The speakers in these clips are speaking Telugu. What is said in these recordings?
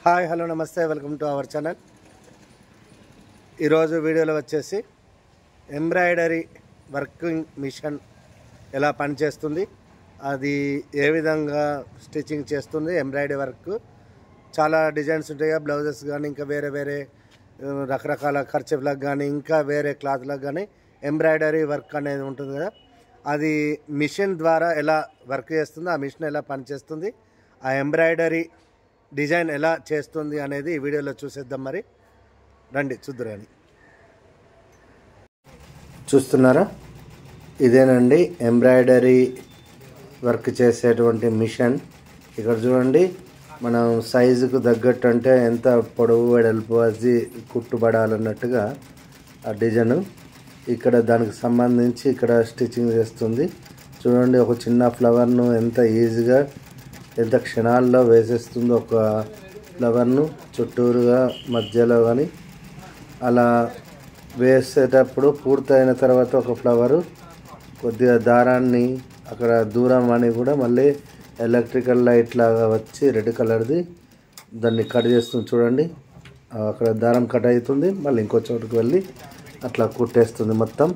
హాయ్ హలో నమస్తే వెల్కమ్ టు అవర్ ఛానల్. ఈరోజు వీడియోలో వచ్చేసి ఎంబ్రాయిడరీ వర్కింగ్ మిషన్ ఎలా పనిచేస్తుంది, అది ఏ విధంగా స్టిచ్చింగ్ చేస్తుంది. ఎంబ్రాయిడరీ వర్క్ చాలా డిజైన్స్ ఉంటాయి, బ్లౌజెస్ కానీ ఇంకా వేరే వేరే రకరకాల ఖర్చులకు కానీ ఇంకా వేరే క్లాత్లకు కానీ ఎంబ్రాయిడరీ వర్క్ అనేది ఉంటుంది కదా. అది మిషన్ ద్వారా ఎలా వర్క్ చేస్తుందో, ఆ మిషన్ ఎలా పనిచేస్తుంది, ఆ ఎంబ్రాయిడరీ డిజైన్ ఎలా చేస్తుంది అనేది ఈ వీడియోలో చూసేద్దాం. మరి రండి చూద్దురని. చూస్తున్నారా, ఇదేనండి ఎంబ్రాయిడరీ వర్క్ చేసేటువంటి మిషన్. ఇక్కడ చూడండి, మనం సైజుకు తగ్గట్టు అంటే ఎంత పొడవు వెడల్పు అది కుట్టుబడాలన్నట్టుగా ఆ డిజైన్ ఇక్కడ దానికి సంబంధించి ఇక్కడ స్టిచ్చింగ్ చేస్తుంది. చూడండి, ఒక చిన్న ఫ్లవర్ను ఎంత ఈజీగా ఎంత క్షణాల్లో వేసేస్తుందో. ఒక ఫ్లవర్ను చుట్టూరుగా మధ్యలో కానీ అలా వేసేటప్పుడు పూర్తయిన తర్వాత ఒక ఫ్లవరు కొద్దిగా దారాన్ని అక్కడ దూరం అని కూడా మళ్ళీ ఎలక్ట్రికల్ లైట్ లాగా వచ్చి రెడ్ కలర్ది దాన్ని కట్ చేస్తుంది. చూడండి, అక్కడ దారం కట్ అవుతుంది, మళ్ళీ ఇంకో చోటుకు వెళ్ళి అట్లా కుట్టేస్తుంది. మొత్తం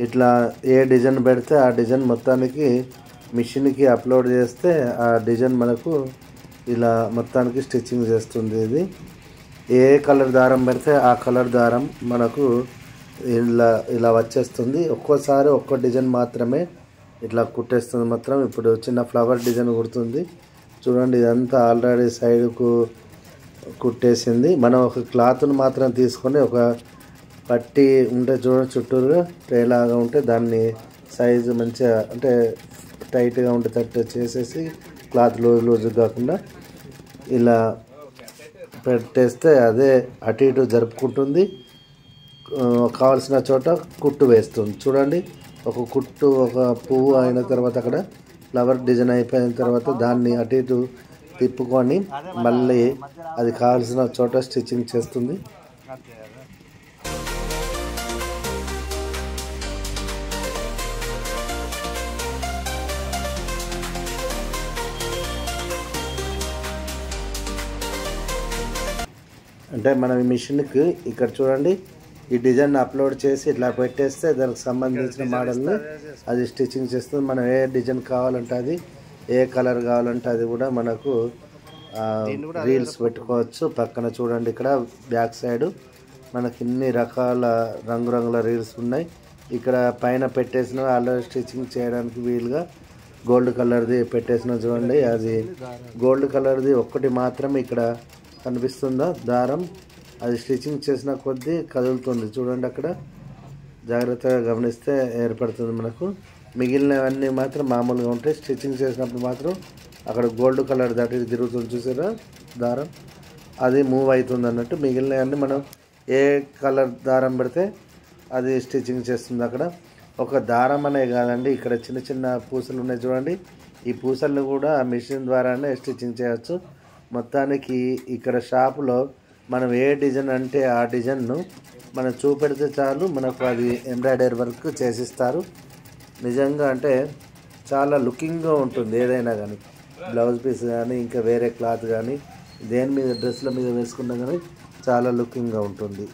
ఇట్లా ఏ డిజైన్ పెడితే ఆ డిజైన్ మొత్తానికి మిషన్కి అప్లోడ్ చేస్తే ఆ డిజైన్ మనకు ఇలా మొత్తానికి స్టిచ్చింగ్ చేస్తుంది. ఇది ఏ కలర్ దారం పెడితే ఆ కలర్ దారం మనకు ఇలా వచ్చేస్తుంది. ఒక్కోసారి ఒక్కో డిజైన్ మాత్రమే ఇట్లా కుట్టేస్తుంది. మొత్తం ఇప్పుడు చిన్న ఫ్లవర్ డిజైన్ కుడుతుంది. చూడండి, ఇదంతా ఆల్రెడీ సైడ్కు కుట్టేసింది. మనం ఒక క్లాత్ను మాత్రం తీసుకొని ఒక పట్టి ఉంటే చూడండి, చుట్టూరుగా ట్రేలాగా ఉంటే దాన్ని సైజు మంచిగా అంటే టైట్గా ఉండేటట్టు చేసేసి క్లాత్ లూజ్ కాకుండా ఇలా పెట్టేస్తే అదే అటు ఇటు జరుపుకుంటుంది. కావాల్సిన చోట కుట్టు వేస్తుంది. చూడండి, ఒక కుట్టు ఒక పువ్వు అయిన తర్వాత అక్కడ ఫ్లవర్ డిజైన్ అయిపోయిన తర్వాత దాన్ని అటు ఇటు తిప్పుకొని మళ్ళీ అది కావాల్సిన చోట స్టిచ్చింగ్ చేస్తుంది. అంటే మనం ఈ మిషన్కి ఇక్కడ చూడండి, ఈ డిజైన్ అప్లోడ్ చేసి ఇట్లా పెట్టేస్తే దానికి సంబంధించిన మోడల్ని అది స్టిచ్చింగ్ చేస్తుంది. మనం ఏ డిజైన్ కావాలంటే అది, ఏ కలర్ కావాలంటే అది కూడా మనకు రీల్స్ పెట్టుకోవచ్చు. పక్కన చూడండి, ఇక్కడ బ్యాక్ సైడ్ మనకి ఇన్ని రకాల రంగురంగుల రీల్స్ ఉన్నాయి. ఇక్కడ పైన పెట్టేసిన ఆల్రెడీ స్టిచ్చింగ్ చేయడానికి వీలుగా గోల్డ్ కలర్ది పెట్టేసిన చూడండి, అది గోల్డ్ కలర్ది ఒక్కటి మాత్రమే ఇక్కడ కనిపిస్తుందా దారం. అది స్టిచ్చింగ్ చేసిన కొద్దీ కదులుతుంది. చూడండి, అక్కడ జాగ్రత్తగా గమనిస్తే ఏర్పడుతుంది మనకు. మిగిలినవన్నీ మాత్రం మామూలుగా ఉంటాయి. స్టిచ్చింగ్ చేసినప్పుడు మాత్రం అక్కడ గోల్డ్ కలర్ దాటి తిరుగుతుంది. చూసారా దారం, అది మూవ్ అవుతుంది అన్నట్టు. మిగిలినవన్నీ మనం ఏ కలర్ దారం పెడితే అది స్టిచ్చింగ్ చేస్తుంది. అక్కడ ఒక దారం అనే కాదండి, ఇక్కడ చిన్న చిన్న పూసలు ఉన్నాయి చూడండి. ఈ పూసలను కూడా ఆ మిషన్ ద్వారానే స్టిచ్చింగ్ చేయవచ్చు. మొత్తానికి ఇక్కడ షాపులో మనం ఏ డిజైన్ అంటే ఆ డిజైన్ను మనం చూపెడితే చాలు, మనకు అది ఎంబ్రాయిడరీ వర్క్ చేసిస్తారు. నిజంగా అంటే చాలా లుకింగ్గా ఉంటుంది. ఏదైనా కానీ బ్లౌజ్ పీస్ కానీ ఇంకా వేరే క్లాత్ కానీ దేని మీద డ్రెస్ల మీద వేసుకున్నా కానీ చాలా లుకింగ్గా ఉంటుంది.